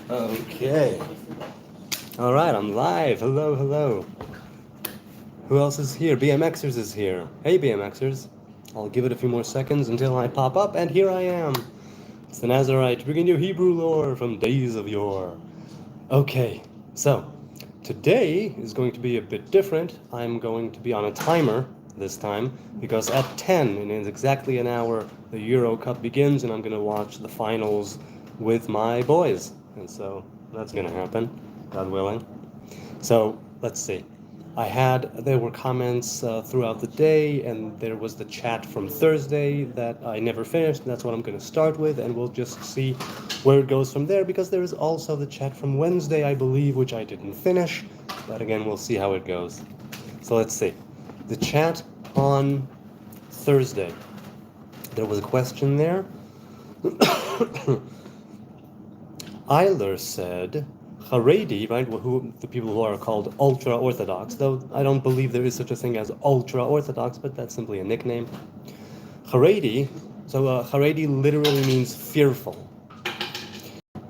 Okay. All right, I'm live. Hello, hello. Who else is here? BMXers is here. Hey, BMXers. I'll give it a few more seconds until I pop up, and here I am. It's the Nazarite, bringing you Hebrew lore from days of yore. Okay, so today is going to be a bit different. I'm going to be on a timer this time because at 10, in exactly an hour, the Euro Cup begins, and I'm going to watch the finals with my boys. And so that's going to happen, God willing. So let's see. There were comments throughout the day, and there was the chat from Thursday that I never finished. And that's what I'm going to start with, and we'll just see where it goes from there, because there is also the chat from Wednesday, I believe, which I didn't finish. But again, we'll see how it goes. So let's see. The chat on Thursday. There was a question there. Eiler said, Haredi, right, the people who are called ultra-Orthodox, though I don't believe there is such a thing as ultra-Orthodox, but that's simply a nickname. Haredi, Haredi literally means fearful.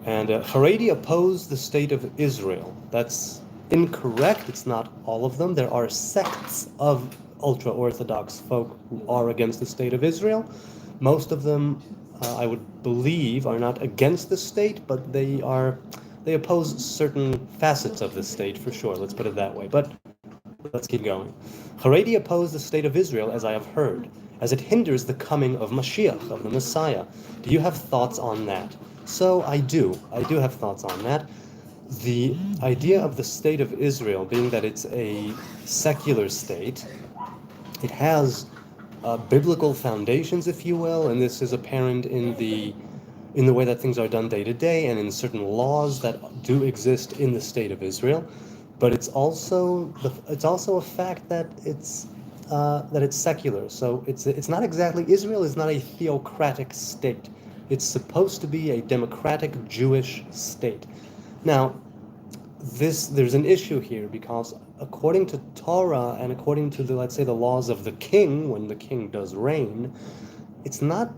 And Haredi opposed the state of Israel. That's incorrect. It's not all of them. There are sects of ultra-Orthodox folk who are against the state of Israel. Most of them, I would believe, are not against the state, but they oppose certain facets of the state, for sure. Let's put it that way. But let's keep going. Haredi oppose the state of Israel, as I have heard, as it hinders the coming of Mashiach, of the Messiah. Do you have thoughts on that? So I do. I do have thoughts on that. The idea of the state of Israel being that it's a secular state, it has biblical foundations, if you will, and this is apparent in the way that things are done day to day and in certain laws that do exist in the state of Israel. But it's also a fact that it's secular. So it's not exactly, Israel is not a theocratic state. It's supposed to be a democratic Jewish state. Now, there's an issue here, because according to Torah and according to let's say the laws of the king, when the king does reign, it's not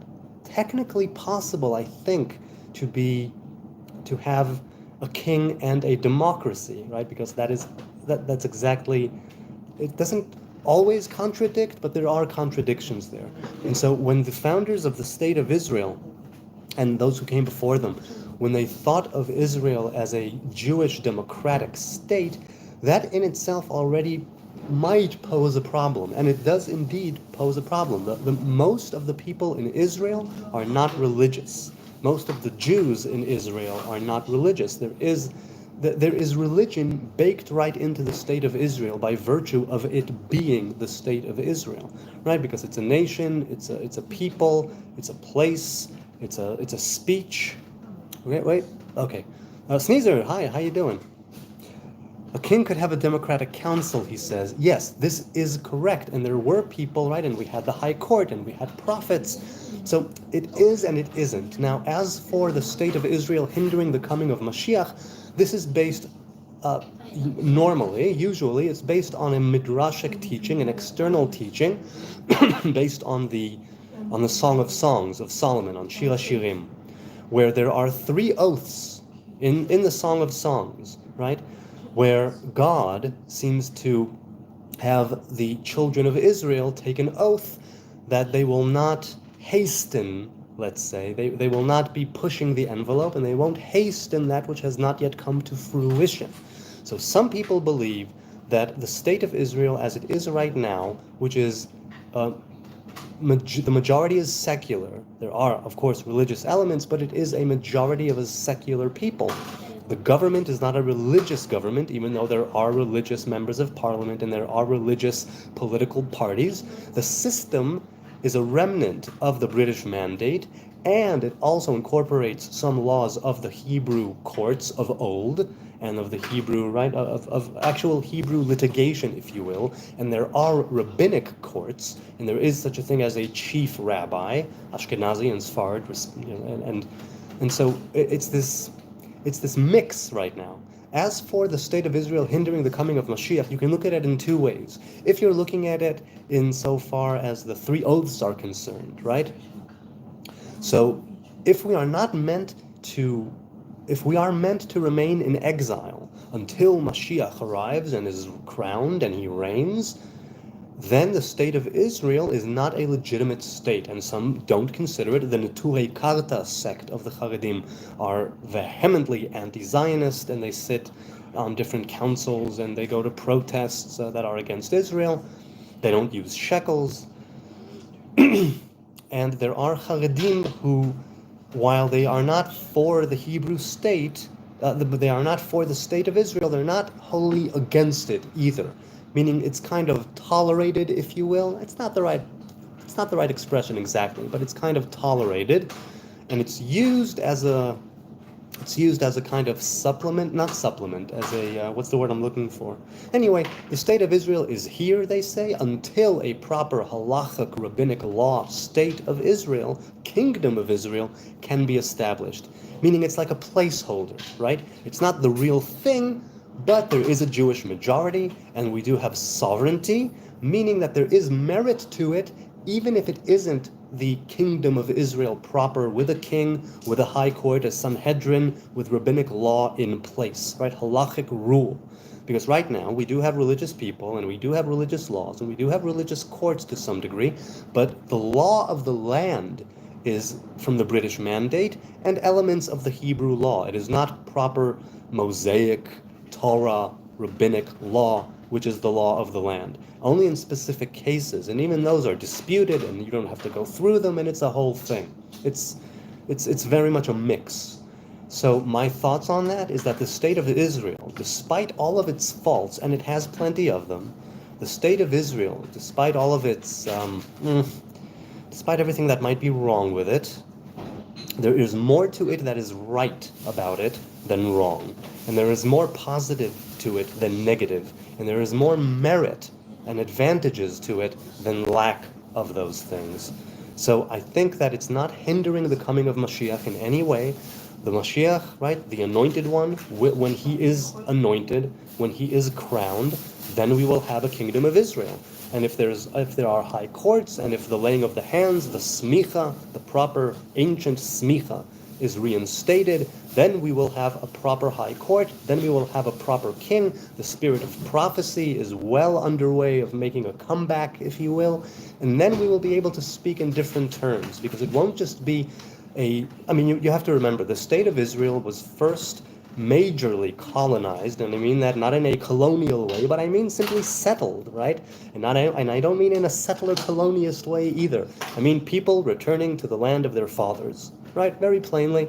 technically possible, I think, to have a king and a democracy, right? Because that's exactly, it doesn't always contradict, but there are contradictions there. And so when the founders of the state of Israel and those who came before them, when they thought of Israel as a Jewish democratic state, that in itself already might pose a problem, and it does indeed pose a problem. Most of the people in Israel are not religious. Most of the Jews in Israel are not religious. There is religion baked right into the state of Israel by virtue of it being the state of Israel, right? Because it's a nation, it's a people, it's a place, it's a speech. Wait, okay. Sneezer, hi, how you doing? A king could have a democratic council, he says. Yes, this is correct. And there were people, right? And we had the high court and we had prophets. So it is and it isn't. Now, as for the state of Israel hindering the coming of Mashiach, this is based, usually, it's based on a midrashic teaching, an external teaching, based on the Song of Songs of Solomon, on Shir HaShirim, where there are 3 oaths in the Song of Songs, right? Where God seems to have the children of Israel take an oath that they will not hasten, let's say, they will not be pushing the envelope, and they won't hasten that which has not yet come to fruition. So some people believe that the state of Israel as it is right now, which is the majority is secular. There are, of course, religious elements, but it is a majority of a secular people. The government is not a religious government, even though there are religious members of parliament and there are religious political parties. The system is a remnant of the British Mandate, and it also incorporates some laws of the Hebrew courts of old and of the Hebrew, right, of actual Hebrew litigation, if you will. And there are rabbinic courts, and there is such a thing as a chief rabbi, Ashkenazi and Sfard, and so it's this mix right now. As for the state of Israel hindering the coming of Mashiach, you can look at it in 2 ways. If you're looking at it in so far as the 3 oaths are concerned, right? So if we are not meant to if we are meant to remain in exile until Mashiach arrives and is crowned and he reigns, then the state of Israel is not a legitimate state, and some don't consider it. The Neturei Karta sect of the Haredim are vehemently anti-Zionist, and they sit on different councils and they go to protests that are against Israel. They don't use shekels. And there are Haredim who, while they are not for the Hebrew state, they are not for the state of Israel, they're not wholly against it either. Meaning it's kind of tolerated, if you will. It's not the right expression exactly, but it's kind of tolerated, and it's used as a kind of supplement, not supplement, as a, what's the word I'm looking for? Anyway, the state of Israel is here, they say, until a proper halachic rabbinic law state of Israel, kingdom of Israel, can be established. Meaning it's like a placeholder, right? It's not the real thing, but there is a Jewish majority, and we do have sovereignty, meaning that there is merit to it, even if it isn't the kingdom of Israel proper, with a king, with a high court, a Sanhedrin, with rabbinic law in place, right? Halachic rule. Because right now, we do have religious people, and we do have religious laws, and we do have religious courts to some degree, but the law of the land is from the British Mandate and elements of the Hebrew law. It is not proper Mosaic, Torah, rabbinic law, which is the law of the land. Only in specific cases, and even those are disputed, and you don't have to go through them, and it's a whole thing. It's very much a mix. So my thoughts on that is that the state of Israel, despite all of its faults, and it has plenty of them, the state of Israel, despite all of its, despite everything that might be wrong with it, there is more to it that is right about it than wrong. And there is more positive to it than negative. And there is more merit and advantages to it than lack of those things. So I think that it's not hindering the coming of Mashiach in any way. The Mashiach, right, the anointed one, when he is anointed, when he is crowned, then we will have a kingdom of Israel. And if there are high courts, and if the laying of the hands, the smicha, the proper ancient smicha, is reinstated, then we will have a proper high court, then we will have a proper king. The spirit of prophecy is well underway of making a comeback, if you will, and then we will be able to speak in different terms, because it won't just be you have to remember, the state of Israel was first majorly colonized, and I mean that not in a colonial way, but I mean simply settled, right? And I don't mean in a settler colonialist way either. I mean people returning to the land of their fathers, right? Very plainly.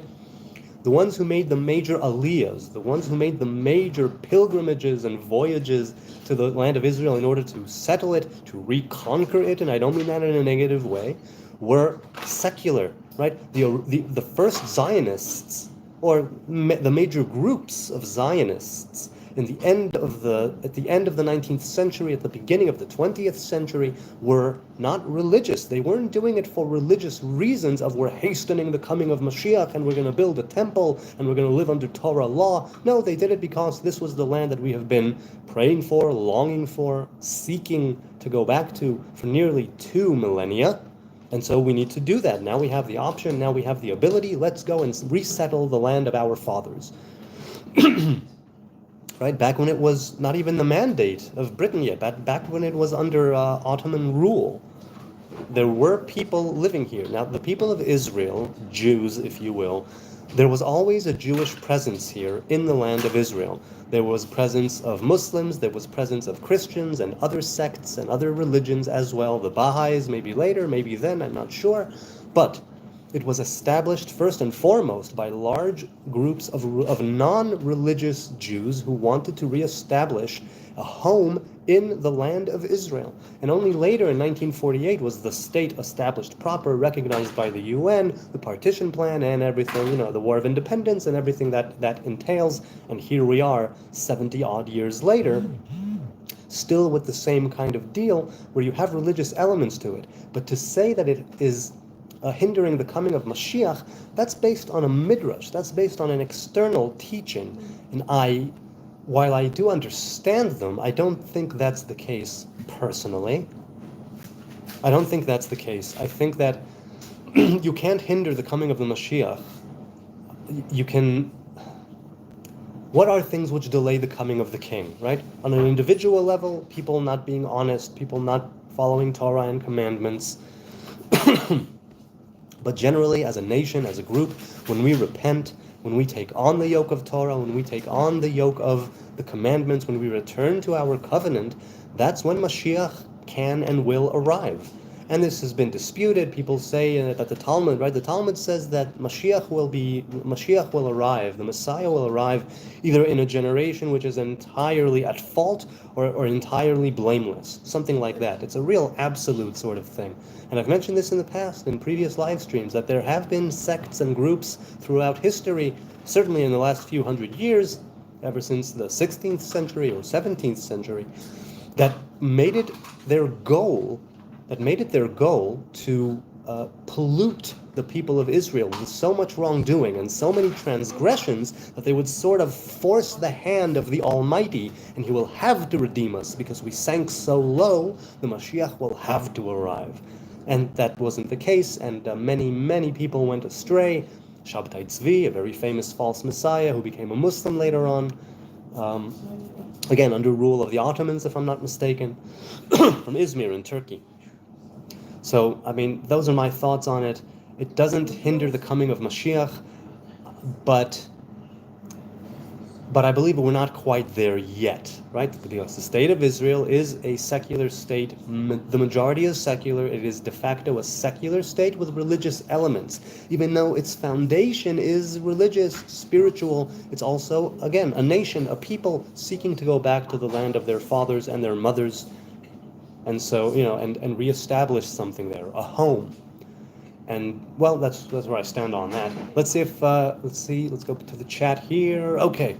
The ones who made the major aliyahs, the ones who made the major pilgrimages and voyages to the land of Israel in order to settle it, to reconquer it, and I don't mean that in a negative way, were secular, right? The first Zionists, or the major groups of Zionists at the end of the 19th century, at the beginning of the 20th century, were not religious. They weren't doing it for religious reasons of we're hastening the coming of Mashiach and we're going to build a temple and we're going to live under Torah law. No, they did it because this was the land that we have been praying for, longing for, seeking to go back to for nearly 2 millennia. And so we need to do that. Now we have the option, now we have the ability. Let's go and resettle the land of our fathers. Right, back when it was not even the mandate of Britain yet, back when it was under Ottoman rule, there were people living here. Now, the people of Israel, Jews, if you will, there was always a Jewish presence here in the land of Israel. There was presence of Muslims, there was presence of Christians and other sects and other religions as well. The Baha'is, maybe later, maybe then, I'm not sure. But it was established first and foremost by large groups of non-religious Jews who wanted to reestablish a home in the land of Israel. And only later in 1948 was the state established proper, recognized by the UN, the partition plan and everything, the War of Independence and everything that entails. And here we are 70 odd years later, still with the same kind of deal where you have religious elements to it. But to say that it is hindering the coming of Mashiach, that's based on a midrash, that's based on an external teaching. And while I do understand them, I don't think that's the case personally. I don't think that's the case. I think that you can't hinder the coming of the Mashiach. You can What are things which delay the coming of the king, right? On an individual level, people not being honest, people not following Torah and commandments. But generally, as a nation, as a group, when we repent, when we take on the yoke of Torah, when we take on the yoke of the commandments, when we return to our covenant, that's when Mashiach can and will arrive. And this has been disputed. People say that the Talmud, right? The Talmud says that Mashiach will arrive, the Messiah will arrive either in a generation which is entirely at fault or entirely blameless, something like that. It's a real absolute sort of thing. And I've mentioned this in the past, in previous live streams, that there have been sects and groups throughout history, certainly in the last few hundred years, ever since the 16th century or 17th century, that made it their goal to pollute the people of Israel with so much wrongdoing and so many transgressions that they would sort of force the hand of the Almighty, and He will have to redeem us because we sank so low. The Mashiach will have to arrive. And that wasn't the case, and many people went astray. Shabtai Tzvi, a very famous false messiah who became a Muslim later on, again under rule of the Ottomans, if I'm not mistaken, from Izmir in Turkey. So, I mean, those are my thoughts on it. It doesn't hinder the coming of Mashiach, but I believe we're not quite there yet, right? Because the state of Israel is a secular state. The majority is secular. It is de facto a secular state with religious elements. Even though its foundation is religious, spiritual, it's also, again, a nation, a people seeking to go back to the land of their fathers and their mothers. And so, and reestablish something there, a home. And, well, that's where I stand on that. Let's see if, let's go to the chat here. Okay.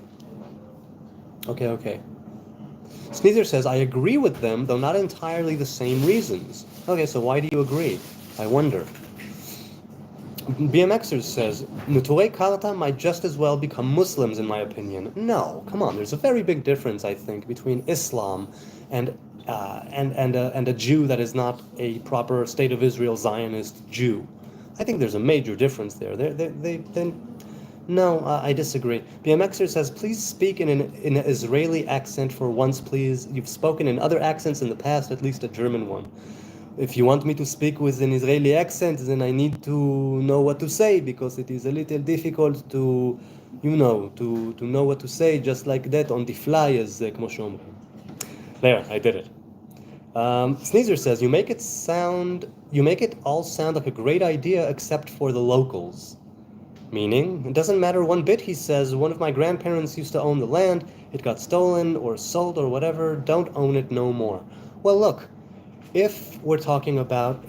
Sneezer says, I agree with them, though not entirely the same reasons. Okay, so why do you agree? I wonder. BMXer says, Nuturei Karta might just as well become Muslims, in my opinion. No, come on, there's a very big difference, I think, between Islam and a Jew that is not a proper State of Israel Zionist Jew. I think there's a major difference there. No, I disagree. BMXer says, please speak in an Israeli accent for once, please. You've spoken in other accents in the past, at least a German one. If you want me to speak with an Israeli accent, then I need to know what to say, because it is a little difficult to know what to say just like that on the fly, as Kmo she'omrim. There, I did it. Sneezer says, you make it all sound like a great idea except for the locals. Meaning, it doesn't matter one bit, he says. One of my grandparents used to own the land. It got stolen or sold or whatever. Don't own it no more. Well, look, if you're talking about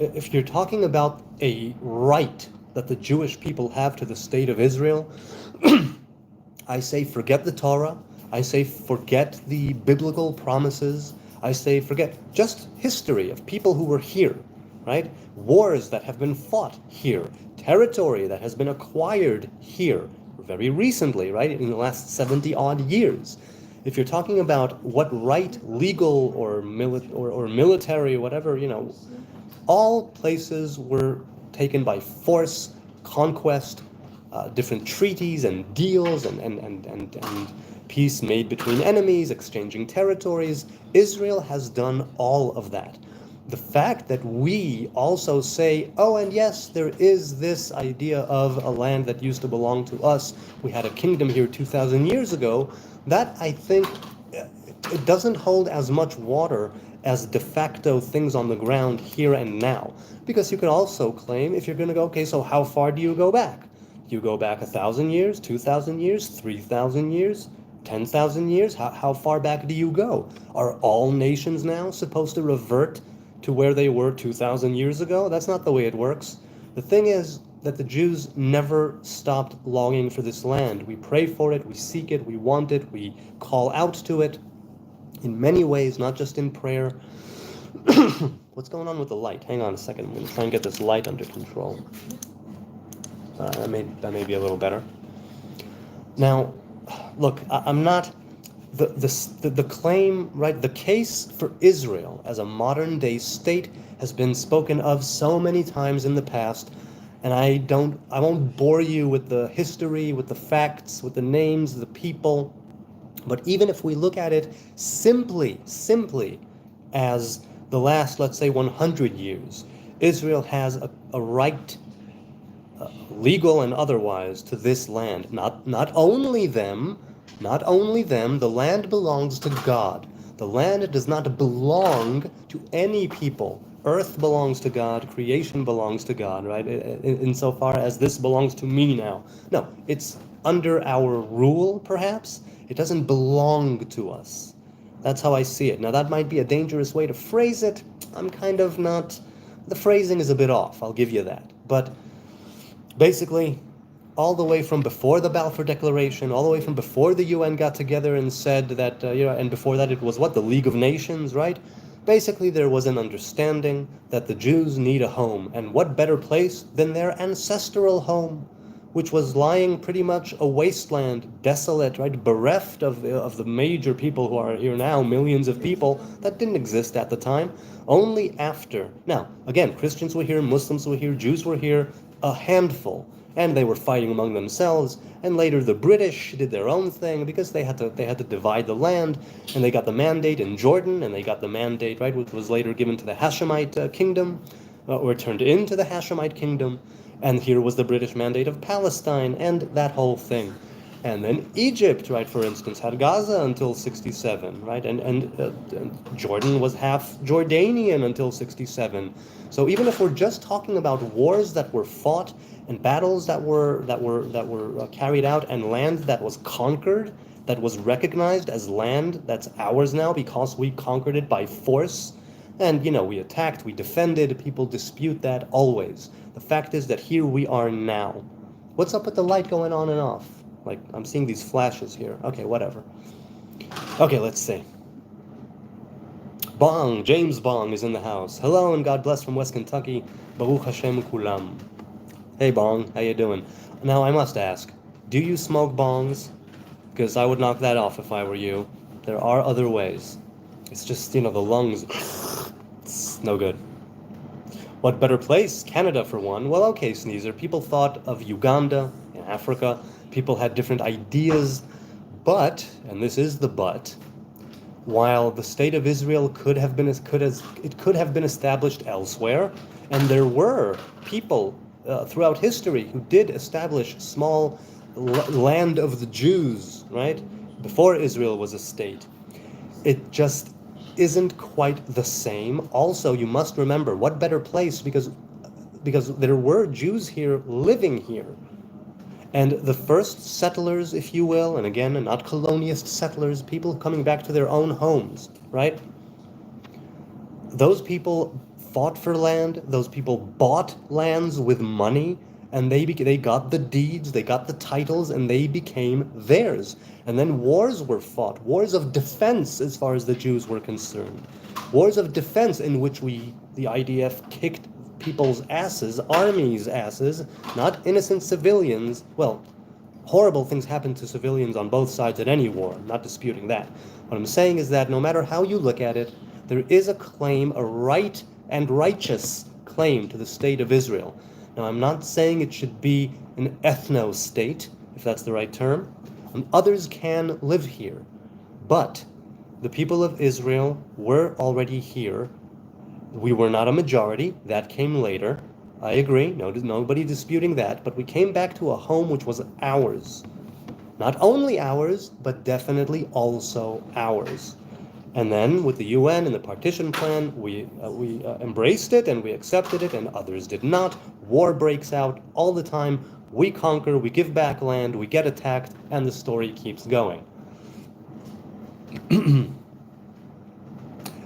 a right that the Jewish people have to the state of Israel, I say forget the Torah. I say forget the biblical promises. I say forget just history of people who were here, right? Wars that have been fought here. Territory that has been acquired here very recently, right? In the last 70-odd years. If you're talking about what right, legal or military or whatever, all places were taken by force, conquest, different treaties and deals and peace made between enemies, exchanging territories. Israel has done all of that. The fact that we also say, oh, and yes, there is this idea of a land that used to belong to us. We had a kingdom here 2,000 years ago. That, I think, it doesn't hold as much water as de facto things on the ground here and now. Because you could also claim, if you're going to go, okay, so how far do you go back? Do you go back 1,000 years, 2,000 years, 3,000 years? 10,000 years? How far back do you go? Are all nations now supposed to revert to where they were 2,000 years ago? That's not the way it works. The thing is that the Jews never stopped longing for this land. We pray for it, we seek it, we want it, we call out to it in many ways, not just in prayer. What's going on with the light? Hang on a second. I'm going to try and get this light under control. That may be a little better. Now, look, I'm not... The claim, right, the case for Israel as a modern-day state has been spoken of so many times in the past, and I won't bore you with the history, with the facts, with the names, the people. But even if we look at it simply as the last, let's say, 100 years, Israel has a right, legal and otherwise, to this land. Not only them, the land belongs to God. The land does not belong to any people. Earth belongs to God, creation belongs to God, right? Insofar as this belongs to me now. No, it's under our rule, perhaps. It doesn't belong to us. That's how I see it. Now, that might be a dangerous way to phrase it. I'm kind of not... The phrasing is a bit off, I'll give you that. But basically, all the way from before the Balfour Declaration, all the way from before the UN got together and said that, and before that it was what? The League of Nations, right? Basically, there was an understanding that the Jews need a home. And what better place than their ancestral home, which was lying pretty much a wasteland, desolate, right? Bereft of the major people who are here now, millions of people, that didn't exist at the time. Only after. Now, again, Christians were here, Muslims were here, Jews were here, a handful. And they were fighting among themselves. And later the British did their own thing because they had to divide the land. And they got the mandate in Jordan, and they got the mandate, right, which was later given to the Hashemite kingdom, or turned into the Hashemite kingdom. And here was the British mandate of Palestine and that whole thing. And then Egypt, right, for instance, had Gaza until 67, right? And Jordan was half Jordanian until 67. So even if we're just talking about wars that were fought and battles that were carried out and land that was conquered, that was recognized as land that's ours now because we conquered it by force, and, we attacked, we defended, people dispute that always. The fact is that here we are now. What's up with the light going on and off? Like, I'm seeing these flashes here. Okay, whatever. Okay, let's see. Bong, James Bong is in the house. Hello and God bless from West Kentucky. Baruch Hashem Kulam. Hey Bong, how you doing? Now, I must ask, do you smoke bongs? Because I would knock that off if I were you. There are other ways. It's just, the lungs... It's no good. What better place? Canada, for one. Well, okay, Sneezer. People thought of Uganda in Africa. People had different ideas. But, and this is the but, while the state of Israel could have been established elsewhere, and there were people throughout history who did establish small land of the Jews, right, before Israel was a state. It just isn't quite the same. Also, you must remember, what better place, because there were Jews here living here. And the first settlers, if you will, and again, not colonialist settlers, people coming back to their own homes, right? Those people fought for land, those people bought lands with money, and they got the deeds, they got the titles, and they became theirs. And then wars were fought, wars of defense as far as the Jews were concerned. Wars of defense in which the IDF kicked people's asses, armies' asses, not innocent civilians. Well, horrible things happen to civilians on both sides at any war, I'm not disputing that. What I'm saying is that no matter how you look at it, there is a claim, a right and righteous claim to the state of Israel. Now, I'm not saying it should be an ethno-state, if that's the right term. And others can live here. But the people of Israel were already here. We were not a majority. That came later. I agree. Nobody disputing that. But we came back to a home which was ours. Not only ours, but definitely also ours. And then with the UN and the partition plan, we embraced it and we accepted it, and others did not. War breaks out all the time. We conquer, we give back land, we get attacked, and the story keeps going.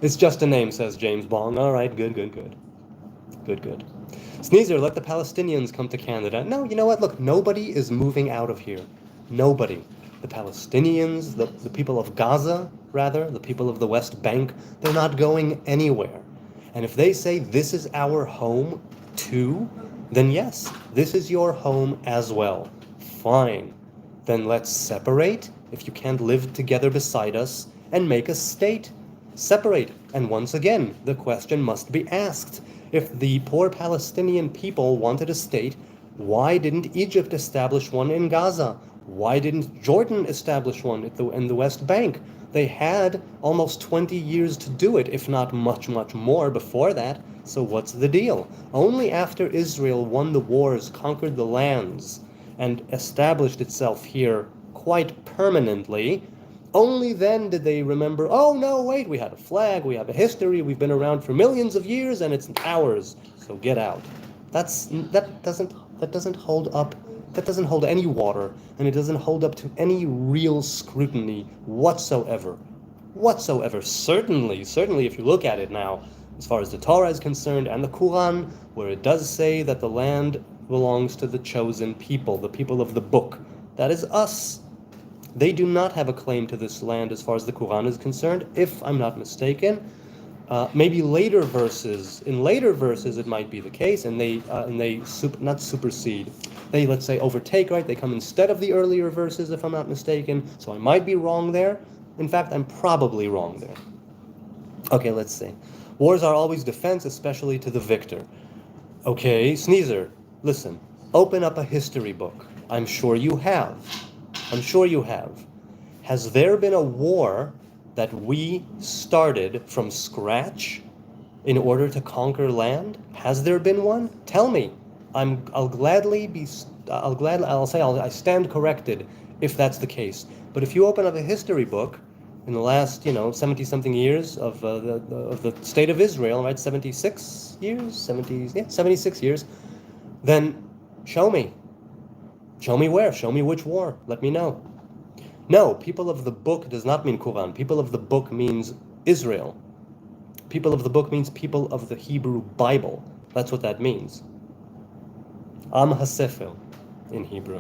It's just a name, says James Bong. All right, good. Sneezer, let the Palestinians come to Canada. No, you know what? Look, nobody is moving out of here. Nobody. The Palestinians, the people of Gaza, rather, the people of the West Bank, they're not going anywhere. And if they say this is our home too, then yes, this is your home as well. Fine. Then let's separate, if you can't live together beside us, and make a state. Separate. And once again, the question must be asked. If the poor Palestinian people wanted a state, why didn't Egypt establish one in Gaza? Why didn't Jordan establish one in the West Bank? They had almost 20 years to do it, if not much, much more before that. So what's the deal? Only after Israel won the wars, conquered the lands, and established itself here quite permanently, only then did they remember, oh no, wait, we had a flag, we have a history, we've been around for millions of years, and it's ours, so get out. That doesn't hold up. That doesn't hold any water, and it doesn't hold up to any real scrutiny whatsoever. Certainly, if you look at it now, as far as the Torah is concerned, and the Quran, where it does say that the land belongs to the chosen people, the people of the book. That is us. They do not have a claim to this land as far as the Quran is concerned, if I'm not mistaken. Maybe in later verses it might be the case, and they not supersede. They, let's say, overtake, right? They come instead of the earlier verses, if I'm not mistaken. So I might be wrong there. In fact, I'm probably wrong there. Okay, let's see. Wars are always defense, especially to the victor. Okay, Sneezer, listen. Open up a history book. I'm sure you have. Has there been a war that we started from scratch in order to conquer land? Has there been one? Tell me. I stand corrected if that's the case. But if you open up a history book in the last, 70-something years of the state of Israel, right? 76 years. Then show me. Show me where. Show me which war. Let me know. No, people of the book does not mean Quran. People of the book means Israel. People of the book means people of the Hebrew Bible. That's what that means. Am HaSefer in Hebrew.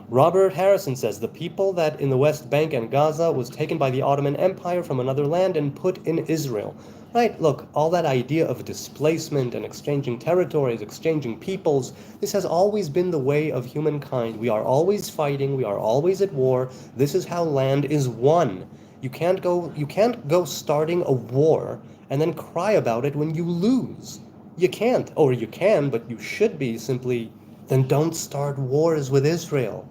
Robert Harrison says, the people that in the West Bank and Gaza was taken by the Ottoman Empire from another land and put in Israel. Right, look, all that idea of displacement and exchanging territories, exchanging peoples, this has always been the way of humankind. We are always fighting, we are always at war. This is how land is won. You can't go starting a war and then cry about it when you lose. You can't, or you can, but you should be simply, then don't start wars with Israel.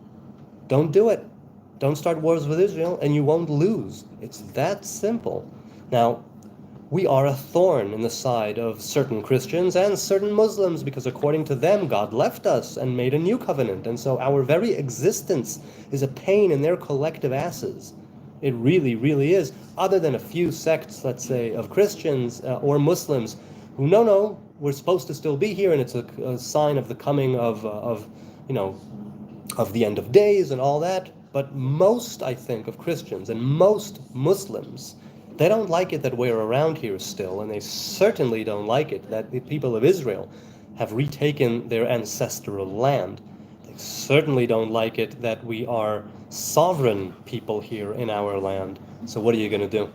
Don't do it. Don't start wars with Israel and you won't lose. It's that simple. Now, we are a thorn in the side of certain Christians and certain Muslims because according to them, God left us and made a new covenant. And so our very existence is a pain in their collective asses. It really, really is. Other than a few sects, let's say, of Christians or Muslims who, no, we're supposed to still be here and it's a sign of the coming of the end of days and all that. But most, I think, of Christians and most Muslims, they don't like it that we're around here still, and they certainly don't like it that the people of Israel have retaken their ancestral land. They certainly don't like it that we are sovereign people here in our land. So what are you going to do?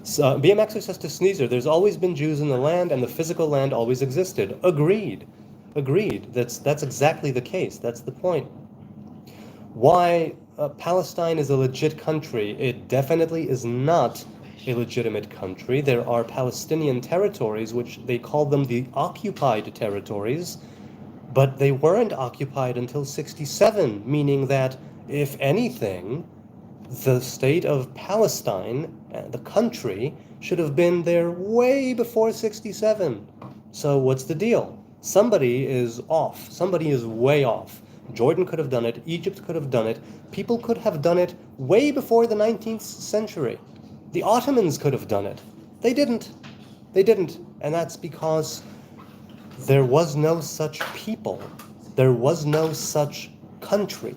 So, BMXer says to Sneezer, there's always been Jews in the land, and the physical land always existed. Agreed. That's exactly the case. That's the point. Why Palestine is a legit country? It definitely is not a legitimate country. There are Palestinian territories, which they call them the occupied territories, but they weren't occupied until 1967, meaning that, if anything, the state of Palestine, the country, should have been there way before 1967. So what's the deal? Somebody is off. Somebody is way off. Jordan could have done it. Egypt could have done it. People could have done it way before the 19th century. The Ottomans could have done it. They didn't. And that's because there was no such people. There was no such country.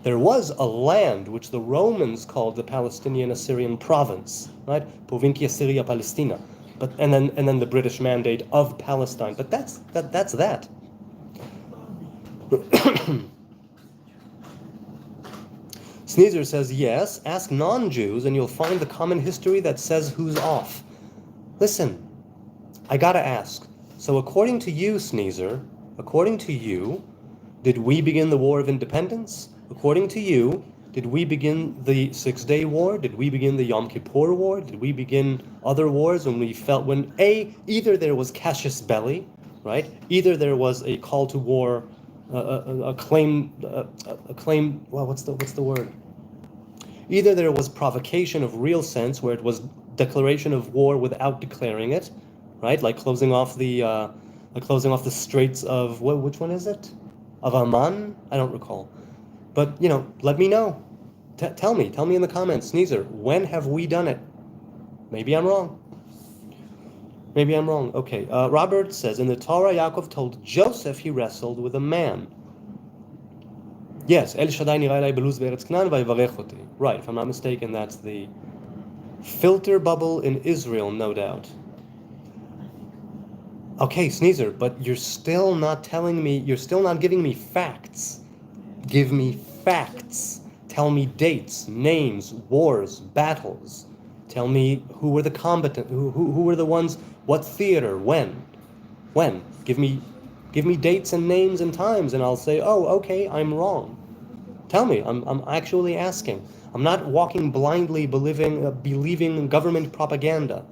There was a land which the Romans called the Palestinian Assyrian province, right? Provincia Syria Palestina. And then the British mandate of Palestine. But that's that. Sneezer says, yes, ask non-Jews and you'll find the common history that says who's off. Listen, I gotta ask. So according to you, Sneezer, did we begin the War of Independence? According to you, did we begin the Six-Day War? Did we begin the Yom Kippur War? Did we begin other wars either there was casus belli, right? Either there was a call to war a claim. A claim. Well, what's the word? Either there was provocation of real sense, where it was declaration of war without declaring it, right? Like closing off the straits of which one is it? Of Amman? I don't recall. But let me know. Tell me in the comments, Sneezer, when have we done it? Maybe I'm wrong. Okay. Robert says, in the Torah, Yaakov told Joseph he wrestled with a man. Yes, El Shaddai nira elai beluz be'eretz Knan vayivarech oti. Right, if I'm not mistaken, that's the filter bubble in Israel, no doubt. Okay, Sneezer, but you're still not giving me facts. Give me facts. Tell me dates, names, wars, battles. Tell me who were the combatant, who were the ones, what theater, when. Give me dates and names and times, and I'll say, oh, okay, I'm wrong. Tell me, I'm actually asking. I'm not walking blindly believing government propaganda.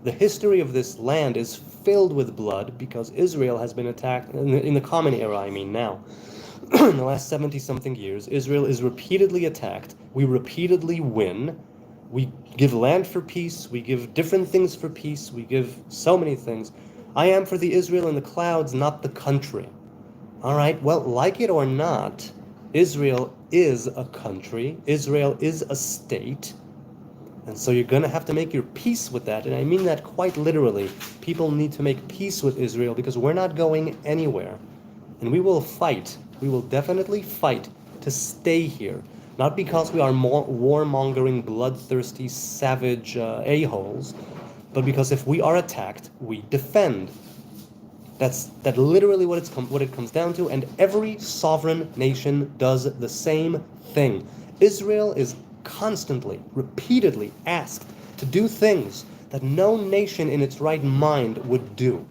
The history of this land is filled with blood because Israel has been attacked, in the common era, I mean now. In the last 70-something years, Israel is repeatedly attacked. We repeatedly win. We give land for peace. We give different things for peace. We give so many things. I am for the Israel in the clouds, not the country. All right, well, like it or not, Israel is a country. Israel is a state. And so you're going to have to make your peace with that. And I mean that quite literally. People need to make peace with Israel because we're not going anywhere. And we will fight. We will definitely fight to stay here. Not because we are more warmongering, bloodthirsty, savage a-holes, but because if we are attacked, we defend. That's literally what it comes down to, and every sovereign nation does the same thing. Israel is constantly, repeatedly asked to do things that no nation in its right mind would do.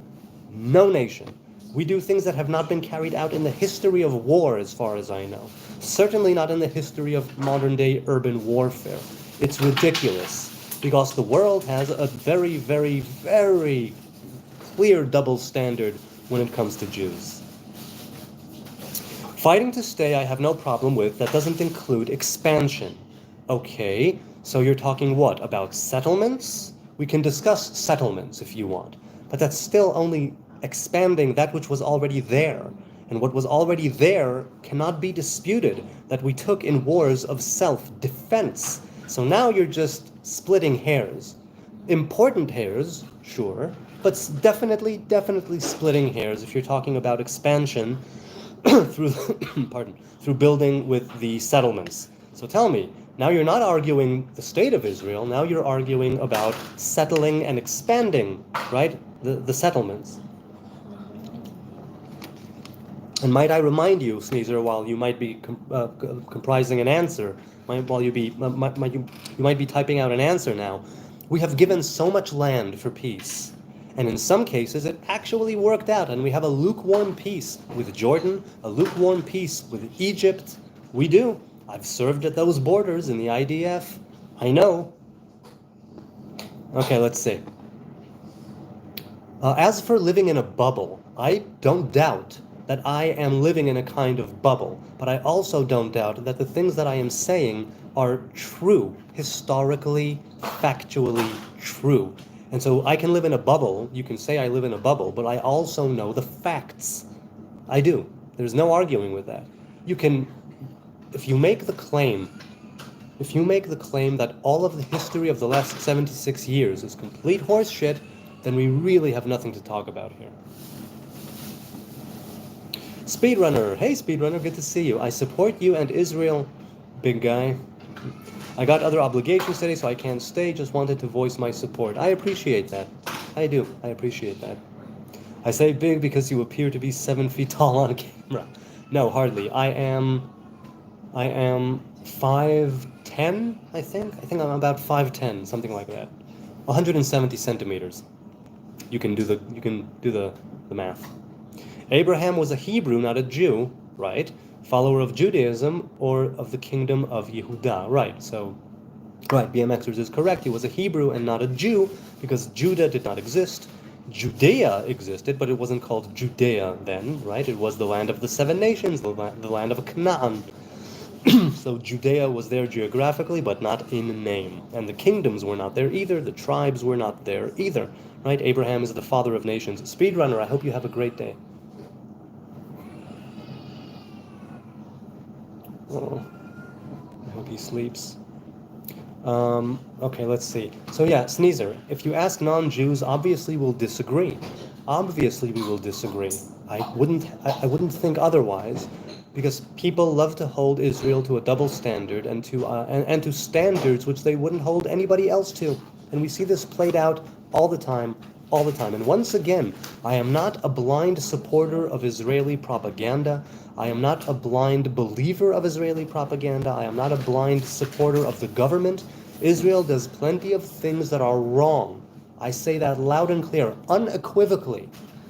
No nation. We do things that have not been carried out in the history of war, as far as I know. Certainly not in the history of modern-day urban warfare. It's ridiculous, because the world has a very, very, very clear double standard when it comes to Jews. Fighting to stay, I have no problem with. That doesn't include expansion. Okay, so you're talking what? About settlements? We can discuss settlements if you want, but that's still only expanding that which was already there. And what was already there cannot be disputed, that we took in wars of self-defense. So now you're just splitting hairs. Important hairs, sure, but definitely splitting hairs if you're talking about expansion through through building with the settlements. So tell me, now you're not arguing the state of Israel, now you're arguing about settling and expanding, right? The settlements. And might I remind you, Sneezer, while you might be comprising an answer, you might be typing out an answer now, we have given so much land for peace. And in some cases, it actually worked out, and we have a lukewarm peace with Jordan, a lukewarm peace with Egypt. We do. I've served at those borders in the IDF. I know. Okay, let's see. As for living in a bubble, I don't doubt that I am living in a kind of bubble, but I also don't doubt that the things that I am saying are true, historically, factually true. And so I can live in a bubble, you can say I live in a bubble, but I also know the facts. I do. There's no arguing with that. If you make the claim that all of the history of the last 76 years is complete horseshit, then we really have nothing to talk about here. Speedrunner. Hey, Speedrunner, good to see you. I support you and Israel, big guy. I got other obligations today, so I can't stay. Just wanted to voice my support. I appreciate that. I do. I appreciate that. I say big because you appear to be 7 feet tall on camera. No, hardly. I am 5'10", I think. I think I'm about 5'10", something like that. 170 centimeters. You can do the math. Abraham was a Hebrew, not a Jew, right? Follower of Judaism or of the kingdom of Yehuda, right? So, right, BMXers is correct. He was a Hebrew and not a Jew because Judah did not exist. Judea existed, but it wasn't called Judea then, right? It was the land of the seven nations, the land of Canaan. So Judea was there geographically, but not in name. And the kingdoms were not there either. The tribes were not there either, right? Abraham is the father of nations. Speedrunner, I hope you have a great day. Oh, I hope he sleeps. Okay, let's see. So yeah, Sneezer, if you ask non-Jews, obviously we'll disagree. Obviously we will disagree. I wouldn't think otherwise, because people love to hold Israel to a double standard and to standards which they wouldn't hold anybody else to. And we see this played out all the time, all the time. And once again, I am not a blind supporter of Israeli propaganda. I am not a blind believer of Israeli propaganda. I am not a blind supporter of the government. Israel does plenty of things that are wrong. I say that loud and clear, unequivocally.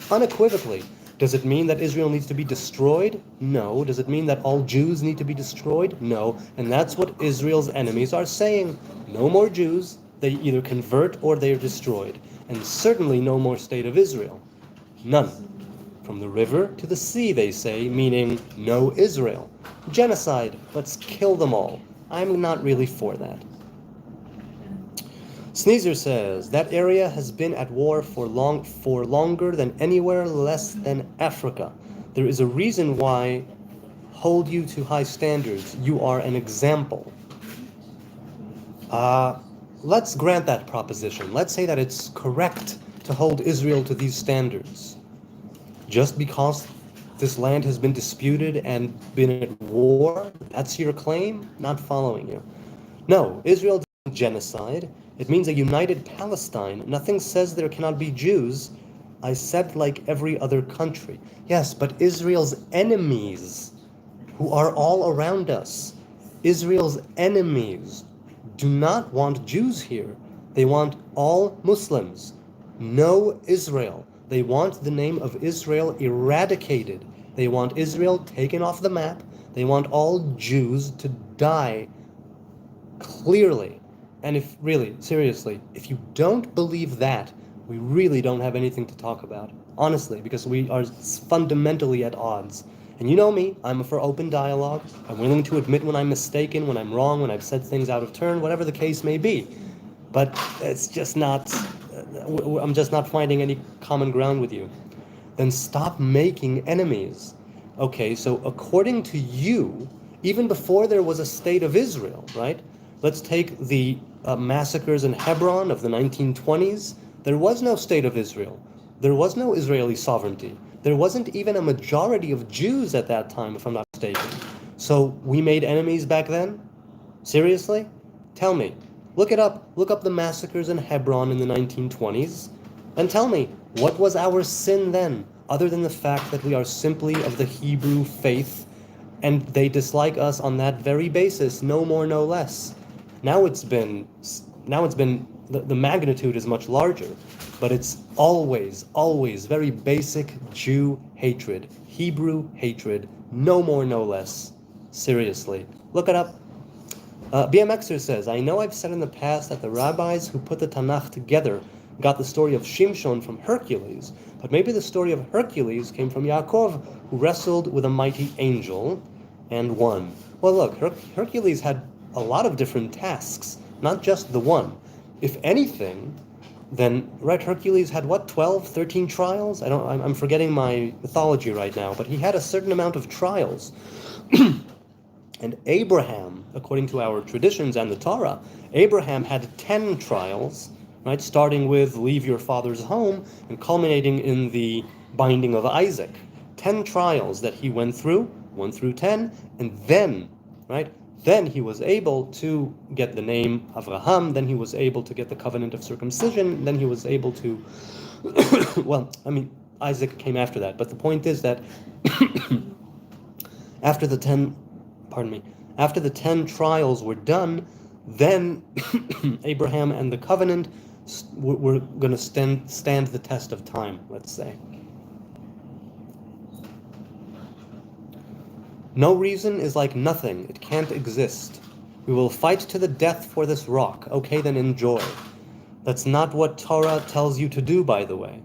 Unequivocally. Does it mean that Israel needs to be destroyed? No. Does it mean that all Jews need to be destroyed? No. And that's what Israel's enemies are saying. No more Jews. They either convert or they are destroyed. And certainly no more state of Israel. None. From the river to the sea, they say, meaning no Israel. Genocide. Let's kill them all. I'm not really for that. Sneezer says, that area has been at war for longer than anywhere less than Africa. There is a reason why hold you to high standards. You are an example. Let's grant that proposition. Let's say that it's correct to hold Israel to these standards. Just because this land has been disputed and been at war, that's your claim? Not following you. No, Israel did genocide. It means a united Palestine. Nothing says there cannot be Jews. I said like every other country. Yes, but Israel's enemies, who are all around us, Israel's enemies do not want Jews here. They want all Muslims. No Israel. They want the name of Israel eradicated. They want Israel taken off the map. They want all Jews to die clearly. And if really, seriously, if you don't believe that, we really don't have anything to talk about. Honestly, because we are fundamentally at odds. And you know me, I'm for open dialogue. I'm willing to admit when I'm mistaken, when I'm wrong, when I've said things out of turn, whatever the case may be. But it's just not, I'm just not finding any common ground with you. Then stop making enemies. Okay, so according to you, even before there was a state of Israel, right? Let's take the massacres in Hebron of the 1920s. There was no state of Israel. There was no Israeli sovereignty. There wasn't even a majority of Jews at that time, if I'm not mistaken. So we made enemies back then? Seriously? Tell me. Look it up. Look up the massacres in Hebron in the 1920s. And tell me, what was our sin then, other than the fact that we are simply of the Hebrew faith, and they dislike us on that very basis, no more, no less. Now it's been the magnitude is much larger, but it's always very basic Jew hatred, Hebrew hatred, no more, no less. Seriously, look it up. BMXer says, I know I've said in the past that the rabbis who put the Tanakh together got the story of Shimshon from Hercules, but maybe the story of Hercules came from Yaakov, who wrestled with a mighty angel and won. Well, look, Hercules had a lot of different tasks, not just the one. If anything, then, right, Hercules had what, 12, 13 trials? I'm forgetting my mythology right now, but he had a certain amount of trials. And Abraham, according to our traditions and the Torah, Abraham had 10 trials, right, starting with leave your father's home and culminating in the binding of Isaac. 10 trials that he went through, 1 through 10, and then, right, then he was able to get the name Avraham, then he was able to get the covenant of circumcision, then he was able to, well, I mean, Isaac came after that, but the point is that after the 10 trials were done, then Abraham and the covenant were going to stand the test of time, let's say. No reason is like nothing. It can't exist. We will fight to the death for this rock. Okay, then enjoy. That's not what Torah tells you to do, by the way.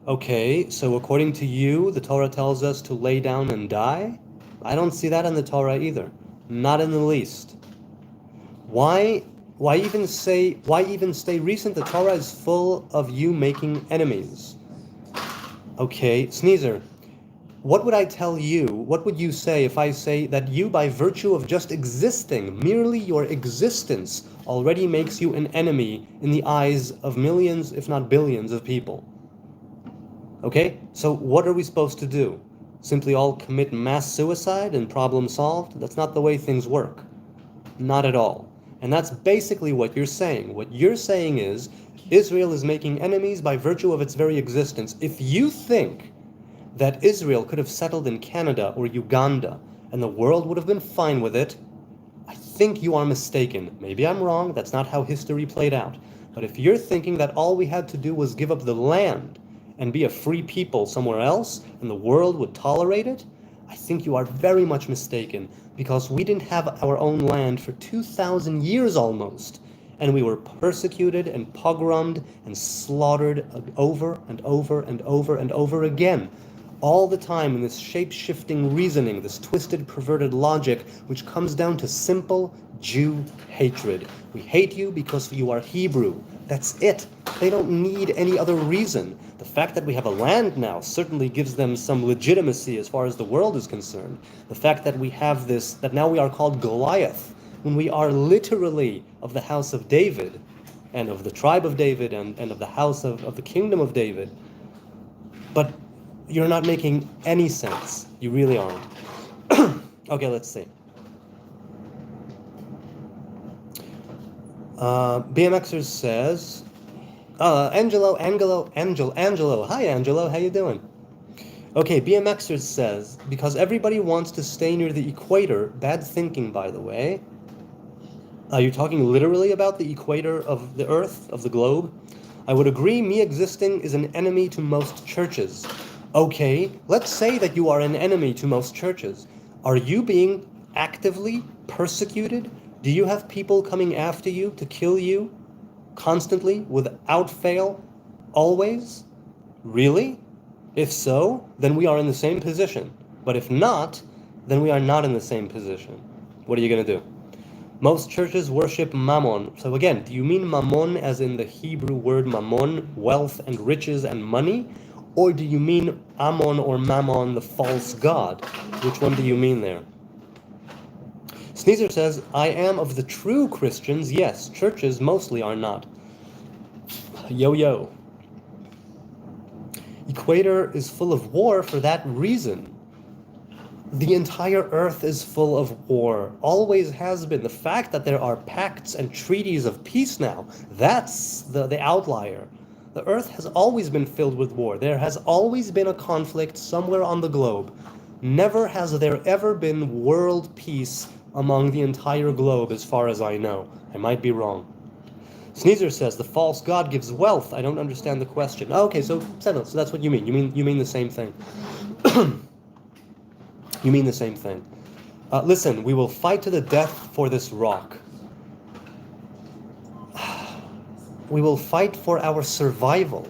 Okay, so according to you, the Torah tells us to lay down and die? I don't see that in the Torah either. Not in the least. Why why even stay recent? The Torah is full of you making enemies. Okay, Sneezer, what would I tell you? What would you say if I say that you, by virtue of just existing, merely your existence, already makes you an enemy in the eyes of millions, if not billions, of people? Okay, so what are we supposed to do? Simply all commit mass suicide and problem solved? That's not the way things work. Not at all. And that's basically what you're saying. What you're saying is Israel is making enemies by virtue of its very existence. If you think that Israel could have settled in Canada or Uganda and the world would have been fine with it, I think you are mistaken. Maybe I'm wrong. That's not how history played out. But if you're thinking that all we had to do was give up the land and be a free people somewhere else and the world would tolerate it, I think you are very much mistaken, because we didn't have our own land for 2,000 years almost, and we were persecuted and pogromed and slaughtered over and over and over and over again, all the time in this shape-shifting reasoning, this twisted, perverted logic, which comes down to simple Jew hatred. We hate you because you are Hebrew. That's it. They don't need any other reason. The fact that we have a land now certainly gives them some legitimacy as far as the world is concerned. The fact that we have this, that now we are called Goliath, when we are literally of the house of David, and of the tribe of David, and of the house of the kingdom of David. But you're not making any sense. You really aren't. Okay, let's see. BMXers says, Angelo. Hi, Angelo. How you doing? Okay, BMXers says, because everybody wants to stay near the equator. Bad thinking, by the way. Are you talking literally about the equator of the earth, of the globe? I would agree, me existing is an enemy to most churches. Okay, let's say that you are an enemy to most churches. Are you being actively persecuted? Do you have people coming after you to kill you constantly, without fail, always? Really? If so, then we are in the same position. But if not, then we are not in the same position. What are you going to do? Most churches worship mammon. So again, do you mean mammon as in the Hebrew word mammon, wealth and riches and money? Or do you mean Ammon or Mammon, the false god? Which one do you mean there? Sneezer says, I am of the true Christians. Yes, churches mostly are not. Yo. Equator is full of war for that reason. The entire earth is full of war. Always has been. The fact that there are pacts and treaties of peace now, that's the outlier. The earth has always been filled with war. There has always been a conflict somewhere on the globe. Never has there ever been world peace among the entire globe, as far as I know. I might be wrong. Sneezer says, the false god gives wealth. I don't understand the question. Oh, okay, so that's what you mean. You mean the same thing. You mean the same thing. Listen, we will fight to the death for this rock. We will fight for our survival.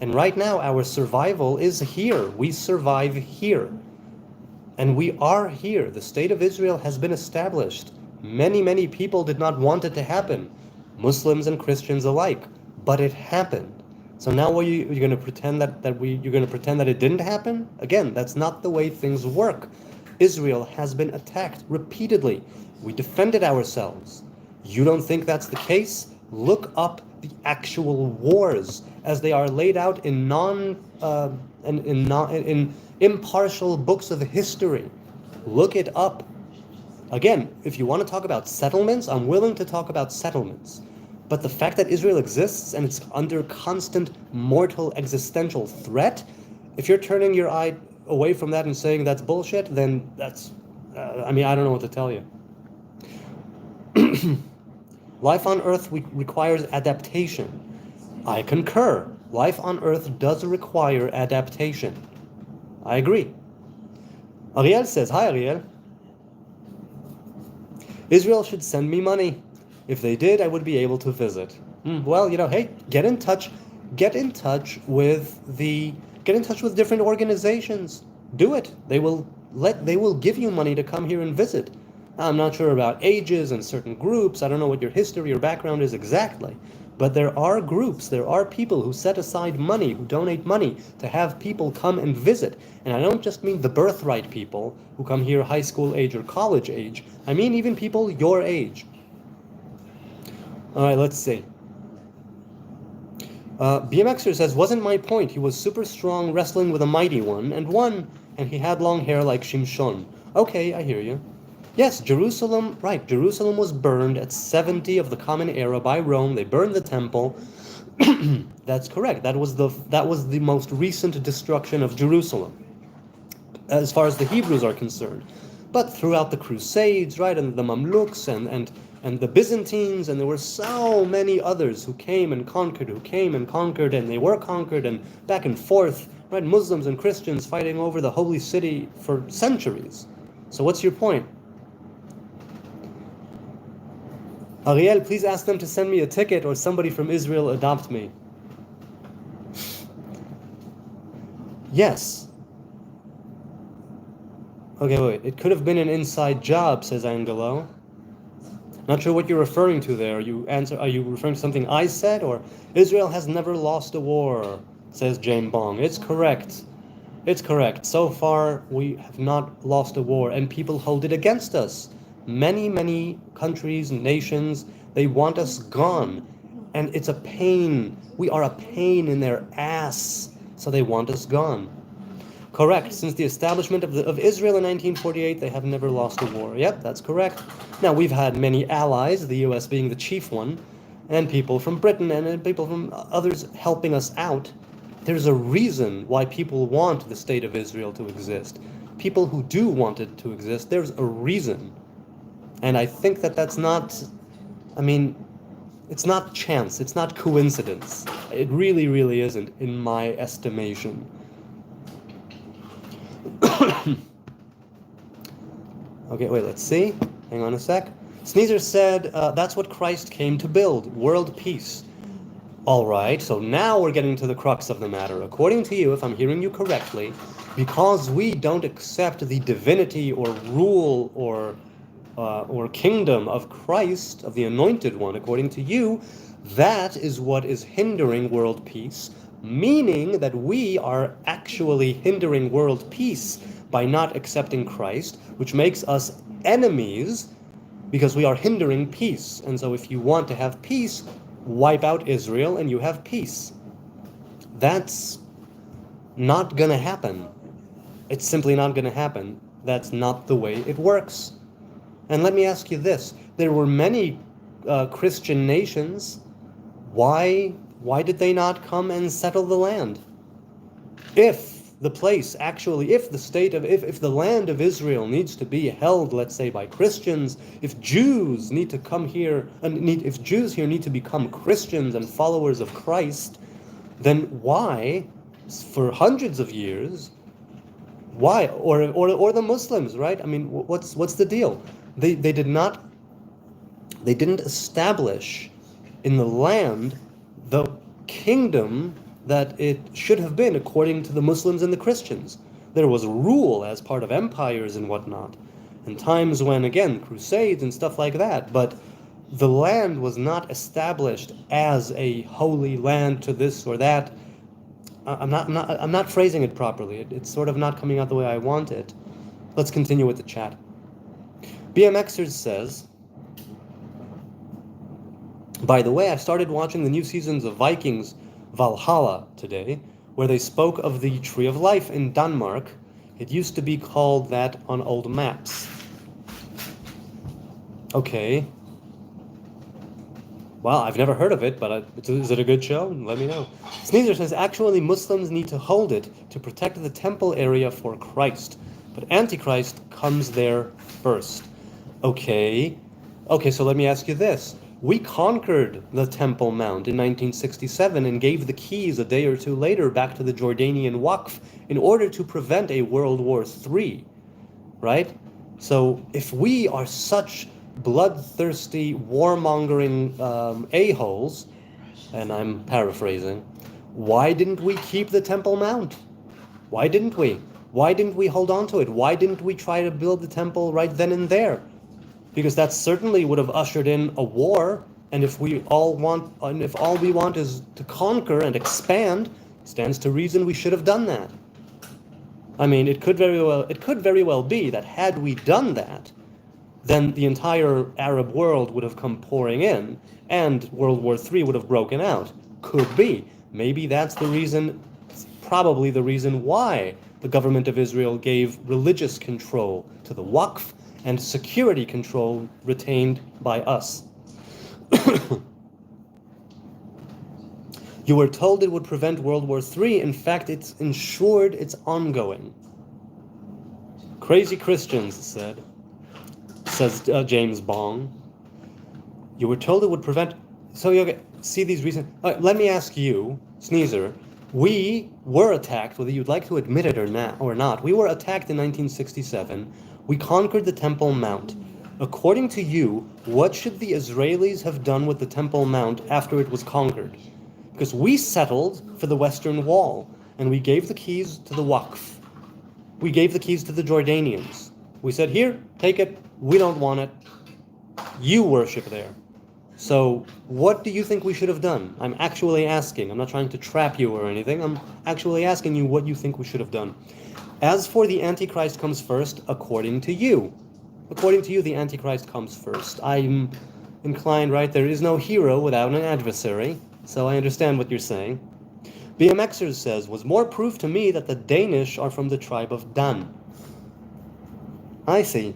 And right now, our survival is here. We survive here. And we are here. The state of Israel has been established. Many people did not want it to happen. Muslims and Christians alike. But it happened. So now you're going to pretend you're going to pretend that it didn't happen? Again, that's not the way things work. Israel has been attacked repeatedly. We defended ourselves. You don't think that's the case? Look up the actual wars as they are laid out in impartial books of history. Look it up. Again, if you want to talk about settlements, I'm willing to talk about settlements. But the fact that Israel exists and it's under constant mortal existential threat, if you're turning your eye away from that and saying that's bullshit, then that's, I don't know what to tell you. Life on Earth requires adaptation. I concur. Life on Earth does require adaptation. I agree. Ariel says, hi Ariel. Israel should send me money. If they did, I would be able to visit. Well, hey, get in touch. get in touch with different organizations. Do it. They will give you money to come here and visit. I'm not sure about ages and certain groups. I don't know what your history or background is exactly. But there are groups, there are people who set aside money, who donate money to have people come and visit. And I don't just mean the birthright people who come here high school age or college age. I mean even people your age. All right, let's see. BMXer says, wasn't my point. He was super strong, wrestling with a mighty one, and won, and he had long hair like Shimshon. Okay, I hear you. Yes, Jerusalem, right, Jerusalem was burned at 70 of the Common Era by Rome. They burned the temple. That's correct. That was the most recent destruction of Jerusalem, as far as the Hebrews are concerned. But throughout the Crusades, right, and the Mamluks and the Byzantines, and there were so many others who came and conquered, and they were conquered, and back and forth, right, Muslims and Christians fighting over the holy city for centuries. So what's your point? Ariel, please ask them to send me a ticket, or somebody from Israel adopt me. Yes. Okay, wait. It could have been an inside job, says Angelo. Not sure what you're referring to there. Are you referring to something I said, or Israel has never lost a war, says Jane Bong. It's correct. It's correct. So far, we have not lost a war, and people hold it against us. Many countries and nations, they want us gone. And it's a pain. We are a pain in their ass. So they want us gone. Correct. Since the establishment of Israel in 1948, they have never lost a war. Yep, that's correct. Now, we've had many allies, the U.S. being the chief one, and people from Britain and people from others helping us out. There's a reason why people want the state of Israel to exist. People who do want it to exist, there's a reason. And I think that's not, it's not chance, it's not coincidence. It really, really isn't, in my estimation. Okay, wait, let's see. Hang on a sec. Sneezer said, that's what Christ came to build, world peace. All right, so now we're getting to the crux of the matter. According to you, if I'm hearing you correctly, because we don't accept the divinity or rule or kingdom of Christ, of the Anointed One, according to you, that is what is hindering world peace, meaning that we are actually hindering world peace by not accepting Christ, which makes us enemies because we are hindering peace. And so if you want to have peace, wipe out Israel and you have peace. That's not going to happen. It's simply not going to happen. That's not the way it works. And let me ask you this. There were many Christian nations. Why did they not come and settle the land? If the land of Israel needs to be held, let's say, by Christians, if Jews need to come here, if Jews here need to become Christians and followers of Christ, then why, for hundreds of years, why, or the Muslims, right? I mean, what's the deal? They didn't establish in the land the kingdom that it should have been according to the Muslims and the Christians. There was rule as part of empires and whatnot, and times when, again, crusades and stuff like that, but the land was not established as a holy land to this or that. I'm not phrasing it properly. It's sort of not coming out the way I want it. Let's continue with the chat. BMXers says, by the way, I started watching the new seasons of Vikings Valhalla today, where they spoke of the Tree of Life in Denmark. It used to be called that on old maps. Okay. Well, I've never heard of it, but is it a good show? Let me know. Sneezer says, actually, Muslims need to hold it to protect the temple area for Christ, but Antichrist comes there first. Okay, so let me ask you this. We conquered the Temple Mount in 1967 and gave the keys a day or two later back to the Jordanian Waqf in order to prevent a World War III, right? So if we are such bloodthirsty, warmongering a-holes, and I'm paraphrasing, Why didn't we keep the Temple Mount? Why didn't we? Why didn't we hold on to it? Why didn't we try to build the temple right then and there? Because that certainly would have ushered in a war. And if all we want is to conquer and expand, stands to reason we should have done that. I mean, it could very well be that had we done that, then the entire Arab world would have come pouring in, and World War III would have broken out. Could be. Maybe that's the reason, probably the reason why the government of Israel gave religious control to the Waqf and security control retained by us. You were told it would prevent World War III. In fact, it's ensured it's ongoing. Crazy Christians says James Bong. You were told it would prevent... So you see these recent... let me ask you, Sneezer, we were attacked, whether you'd like to admit it or not. We were attacked in 1967. We conquered the Temple Mount. According to you, what should the Israelis have done with the Temple Mount after it was conquered? Because we settled for the Western Wall, and we gave the keys to the Waqf. We gave the keys to the Jordanians. We said, here, take it. We don't want it. You worship there. So what do you think we should have done? I'm actually asking. I'm not trying to trap you or anything. I'm actually asking you what you think we should have done. As for the Antichrist comes first, according to you, the Antichrist comes first. I'm inclined, right? There is no hero without an adversary. So I understand what you're saying. BMXers says, was more proof to me that the Danish are from the tribe of Dan. I see.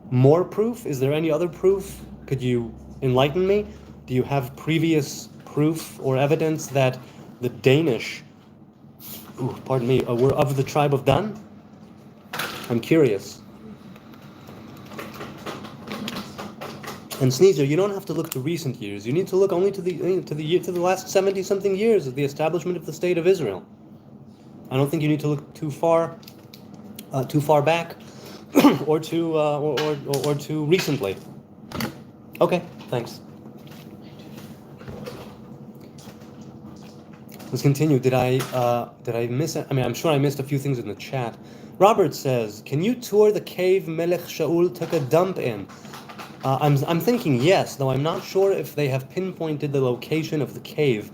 More proof? Is there any other proof? Could you enlighten me? Do you have previous proof or evidence that the Danish, were of the tribe of Dan? I'm curious. And Sneezer, you don't have to look to recent years. You need to look only to the last 70-something years of the establishment of the State of Israel. I don't think you need to look too far back, or too recently. Okay, thanks. Let's continue. Did I miss it? I mean, I'm sure I missed a few things in the chat. Robert says, can you tour the cave Melech Shaul took a dump in? I'm thinking yes, though I'm not sure if they have pinpointed the location of the cave.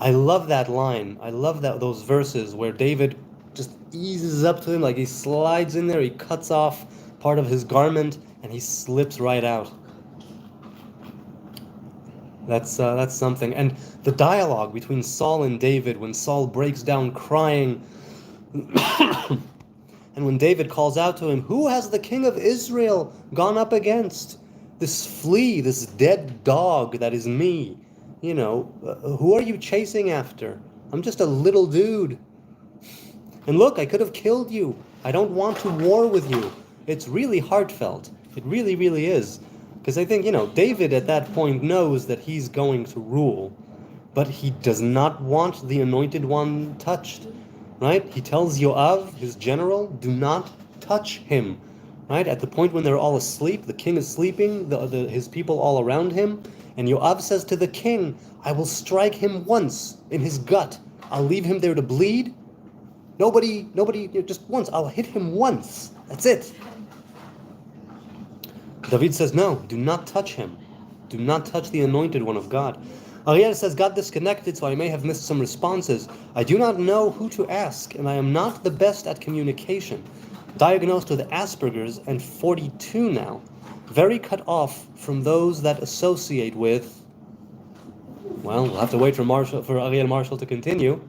I love that line. I love those verses where David just eases up to him, like he slides in there, he cuts off part of his garment, and he slips right out. That's something. And the dialogue between Saul and David, when Saul breaks down crying, and when David calls out to him, who has the king of Israel gone up against? This flea, this dead dog that is me. You know, who are you chasing after? I'm just a little dude. And look, I could have killed you. I don't want to war with you. It's really heartfelt. It really, really is. Because I think, David at that point knows that he's going to rule. But he does not want the anointed one touched. Right? He tells Yoav, his general, do not touch him. Right? At the point when they're all asleep, the king is sleeping, his people all around him, and Yoav says to the king, I will strike him once in his gut. I'll leave him there to bleed. Nobody, just once. I'll hit him once. That's it. David says, no, do not touch him. Do not touch the anointed one of God. Ariel says, got disconnected, so I may have missed some responses. I do not know who to ask, and I am not the best at communication. Diagnosed with Asperger's and 42 now. Very cut off from those that associate with... Well, we'll have to wait for Ariel Marshall to continue.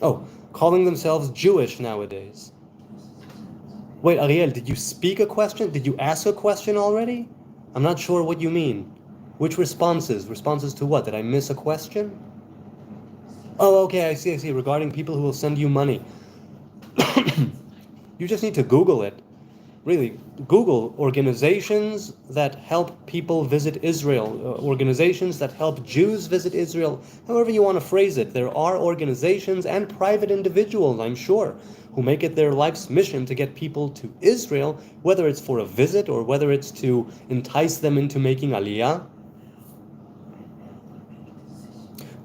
Oh, calling themselves Jewish nowadays. Wait, Ariel, did you speak a question? Did you ask a question already? I'm not sure what you mean. Which responses? Responses to what? Did I miss a question? Oh, okay, I see. Regarding people who will send you money. You just need to Google it. Really, Google organizations that help people visit Israel, organizations that help Jews visit Israel, however you want to phrase it. There are organizations and private individuals, I'm sure, who make it their life's mission to get people to Israel, whether it's for a visit or whether it's to entice them into making aliyah.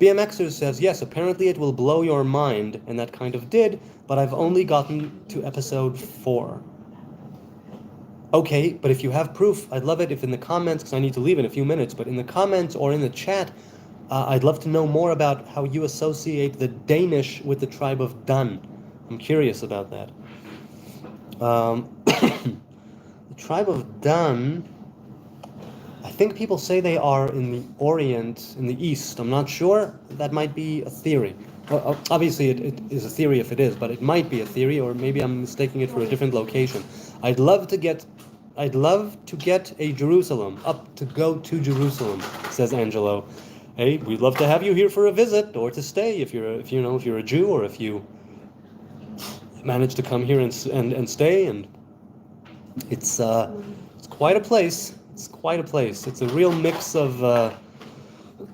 BMXer says, yes, apparently it will blow your mind, and that kind of did, but I've only gotten to episode 4. Okay, but if you have proof, I'd love it if in the comments, because I need to leave in a few minutes, but in the comments or in the chat, I'd love to know more about how you associate the Danish with the tribe of Dan. I'm curious about that. The tribe of Dan, I think people say they are in the Orient, in the East. I'm not sure. That might be a theory. Well, obviously, it is a theory if it is, but it might be a theory, or maybe I'm mistaking it for a different location. I'd love to get a Jerusalem, to go to Jerusalem, says Angelo. Hey, we'd love to have you here for a visit or to stay if you're a Jew, or if you manage to come here and stay. And it's quite a place. It's quite a place. It's a real mix of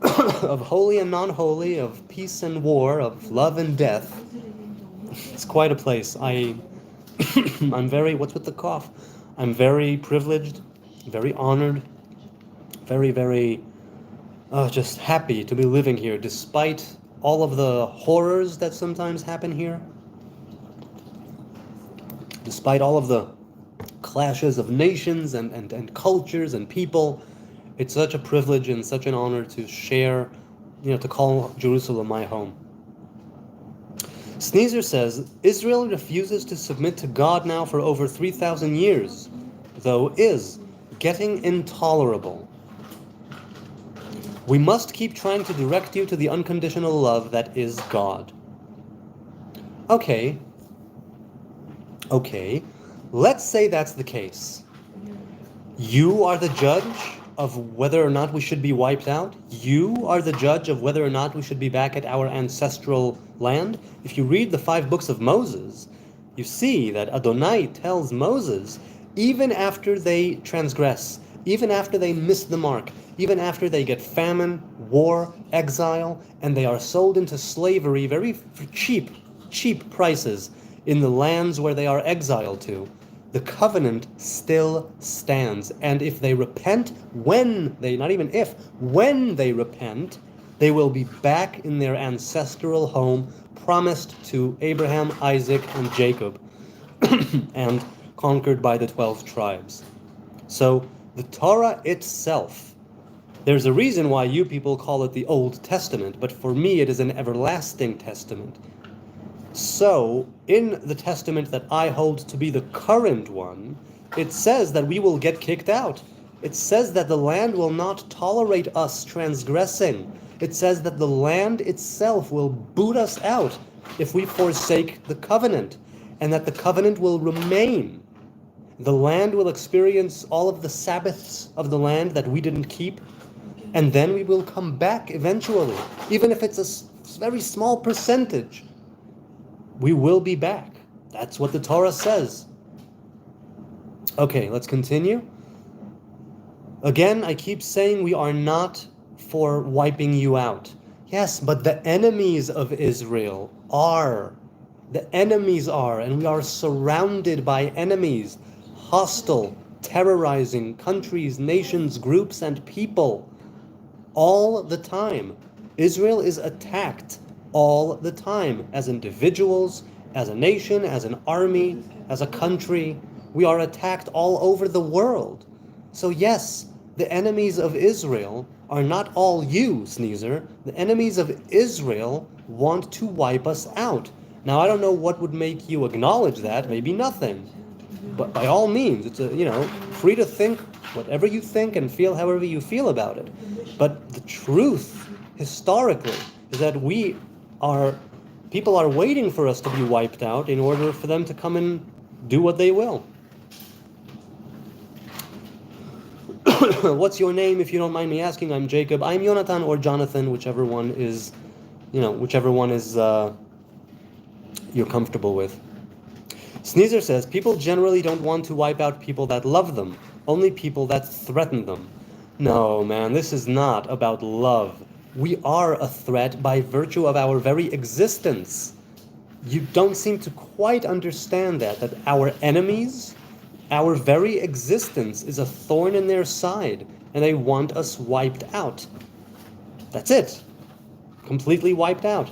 of holy and non-holy, of peace and war, of love and death. It's quite a place. I'm very, what's with the cough? I'm very privileged, very honored, very, very just happy to be living here, despite all of the horrors that sometimes happen here, despite all of the clashes of nations and cultures and people. It's such a privilege and such an honor to share, to call Jerusalem my home. Sneezer says, Israel refuses to submit to God now for over 3,000 years, though is getting intolerable. We must keep trying to direct you to the unconditional love that is God. Okay, let's say that's the case. You are the judge of whether or not we should be wiped out. You are the judge of whether or not we should be back at our ancestral land. If you read the 5 books of Moses, you see that Adonai tells Moses, even after they transgress, even after they miss the mark, even after they get famine, war, exile, and they are sold into slavery for cheap prices in the lands where they are exiled to, the covenant still stands. And if they repent, when they repent, they will be back in their ancestral home promised to Abraham, Isaac, and Jacob, and conquered by the 12 tribes. So the Torah itself, there's a reason why you people call it the Old Testament, but for me it is an everlasting testament. So, in the testament that I hold to be the current one, it says that we will get kicked out. It says that the land will not tolerate us transgressing. It says that the land itself will boot us out if we forsake the covenant, and that the covenant will remain. The land will experience all of the Sabbaths of the land that we didn't keep, and then we will come back eventually, even if it's a very small percentage. We will be back. That's what the Torah says. Okay, let's continue. Again, I keep saying we are not for wiping you out. Yes, but the enemies of Israel are. The enemies are, and we are surrounded by enemies, hostile, terrorizing countries, nations, groups, and people all the time. Israel is attacked all the time, as individuals, as a nation, as an army, as a country. We are attacked all over the world. So yes, the enemies of Israel are not all you, Sneezer. The enemies of Israel want to wipe us out. Now, I don't know what would make you acknowledge that, maybe nothing. But by all means, it's free to think whatever you think and feel however you feel about it. But the truth, historically, is that people are waiting for us to be wiped out in order for them to come and do what they will. What's your name, if you don't mind me asking? I'm Jacob. I'm Jonathan or Jonathan, whichever one is you're comfortable with. Sneezer says, people generally don't want to wipe out people that love them, only people that threaten them. No, man, this is not about love. We are a threat by virtue of our very existence. You don't seem to quite understand that our enemies, our very existence is a thorn in their side, and they want us wiped out. That's it. completely wiped out.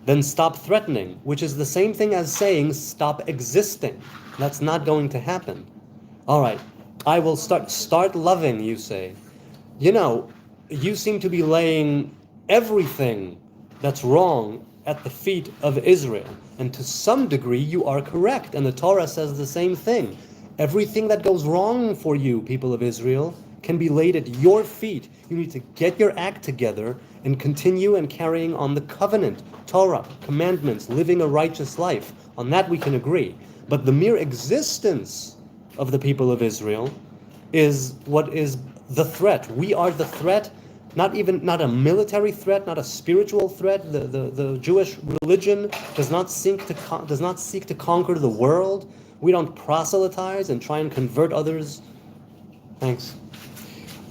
Then stop threatening, which is the same thing as saying stop existing. That's not going to happen. All right, I will start loving, you say. You know, you seem to be laying everything that's wrong at the feet of Israel. And to some degree, you are correct. And the Torah says the same thing. Everything that goes wrong for you, people of Israel, can be laid at your feet. You need to get your act together and continue and carrying on the covenant, Torah, commandments, living a righteous life. On that we can agree. But the mere existence of the people of Israel is what is the threat. We are the threat, not a military threat, not a spiritual threat. The Jewish religion does not seek to conquer the world. We don't proselytize and try and convert others. Thanks.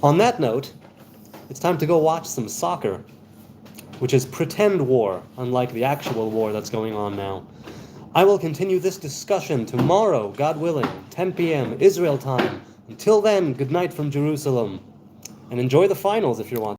On that note, it's time to go watch some soccer, which is pretend war, unlike the actual war that's going on now. I will continue this discussion tomorrow, God willing, 10 p.m. Israel time. Until then, good night from Jerusalem. And enjoy the finals if you're watching.